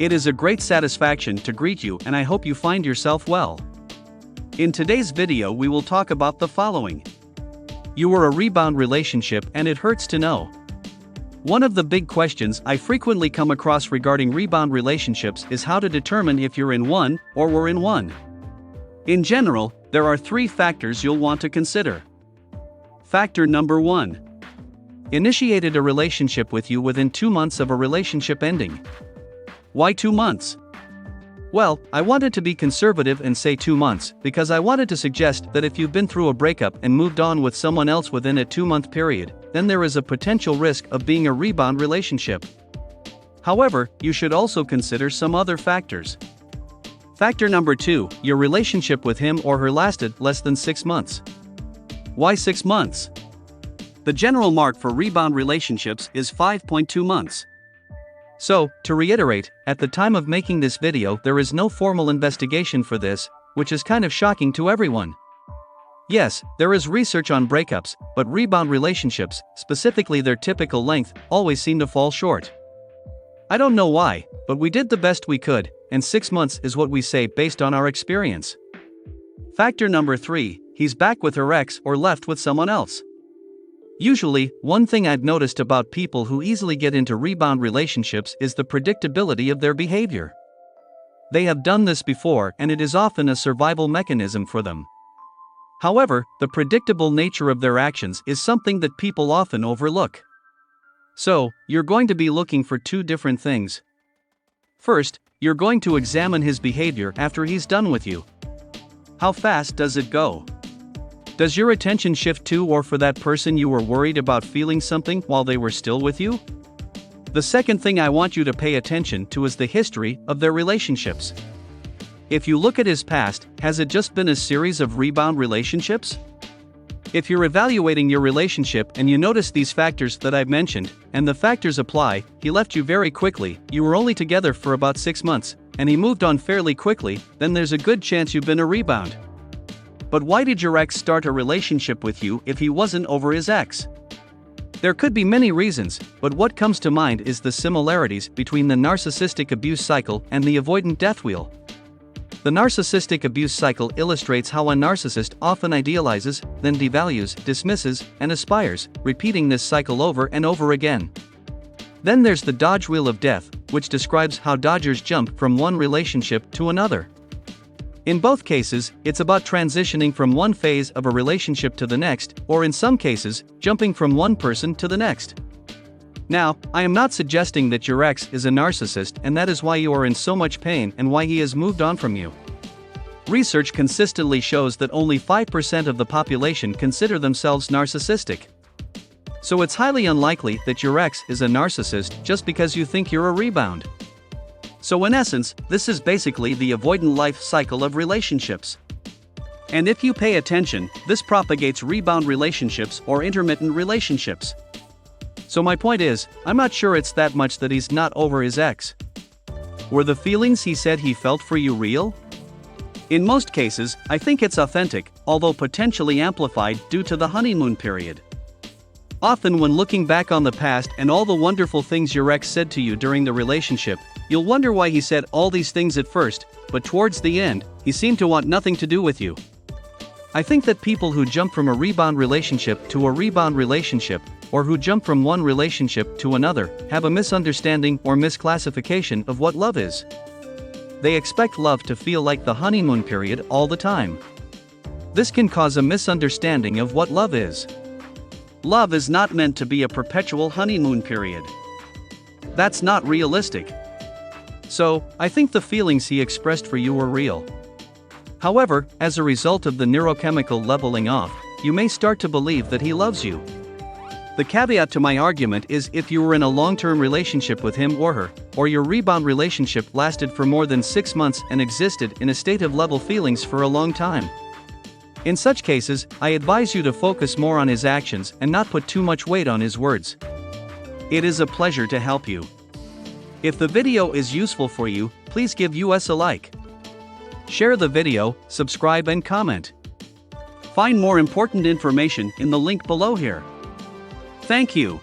It is a great satisfaction to greet you, and I hope you find yourself well. In today's video we will talk about the following. You were a rebound relationship and it hurts to know. One of the big questions I frequently come across regarding rebound relationships is how to determine if you're in one or were in one. In general, there are 3 factors you'll want to consider. Factor number 1. Initiated a relationship with you within 2 months of a relationship ending. Why 2 months? Well, I wanted to be conservative and say 2 months because I wanted to suggest that if you've been through a breakup and moved on with someone else within a 2-month period, then there is a potential risk of being a rebound relationship. However, you should also consider some other factors. Factor number 2, your relationship with him or her lasted less than 6 months. Why 6 months? The general mark for rebound relationships is 5.2 months. So, to reiterate, at the time of making this video there is no formal investigation for this, which is kind of shocking to everyone. Yes, there is research on breakups, but rebound relationships, specifically their typical length, always seem to fall short. I don't know why, but we did the best we could, and 6 months is what we say based on our experience. Factor number 3, he's back with her ex or left with someone else. Usually, one thing I've noticed about people who easily get into rebound relationships is the predictability of their behavior. They have done this before and it is often a survival mechanism for them. However, the predictable nature of their actions is something that people often overlook. So, you're going to be looking for 2 different things. First, you're going to examine his behavior after he's done with you. How fast does it go? Does your attention shift to or for that person you were worried about feeling something while they were still with you? The second thing I want you to pay attention to is the history of their relationships. If you look at his past, has it just been a series of rebound relationships? If you're evaluating your relationship and you notice these factors that I've mentioned, and the factors apply, he left you very quickly, you were only together for about 6 months, and he moved on fairly quickly, then there's a good chance you've been a rebound. But why did your ex start a relationship with you if he wasn't over his ex? There could be many reasons, but what comes to mind is the similarities between the narcissistic abuse cycle and the avoidant death wheel. The narcissistic abuse cycle illustrates how a narcissist often idealizes, then devalues, dismisses, and aspires, repeating this cycle over and over again. Then there's the Dodge wheel of death, which describes how dodgers jump from one relationship to another. In both cases, it's about transitioning from one phase of a relationship to the next, or in some cases, jumping from one person to the next. Now, I am not suggesting that your ex is a narcissist and that is why you are in so much pain and why he has moved on from you. Research consistently shows that only 5% of the population consider themselves narcissistic. So it's highly unlikely that your ex is a narcissist just because you think you're a rebound. So in essence, this is basically the avoidant life cycle of relationships. And if you pay attention, this propagates rebound relationships or intermittent relationships. So my point is, I'm not sure it's that much that he's not over his ex. Were the feelings he said he felt for you real? In most cases, I think it's authentic, although potentially amplified due to the honeymoon period. Often when looking back on the past and all the wonderful things your ex said to you during the relationship, you'll wonder why he said all these things at first, but towards the end, he seemed to want nothing to do with you. I think that people who jump from a rebound relationship to a rebound relationship, or who jump from one relationship to another, have a misunderstanding or misclassification of what love is. They expect love to feel like the honeymoon period all the time. This can cause a misunderstanding of what love is. Love is not meant to be a perpetual honeymoon period. That's not realistic. So, I think the feelings he expressed for you were real. However, as a result of the neurochemical leveling off, you may start to believe that he loves you. The caveat to my argument is if you were in a long-term relationship with him or her, or your rebound relationship lasted for more than 6 months and existed in a state of level feelings for a long time. In such cases, I advise you to focus more on his actions and not put too much weight on his words. It is a pleasure to help you. If the video is useful for you, please give us a like. Share the video, subscribe and comment. Find more important information in the link below here. Thank you.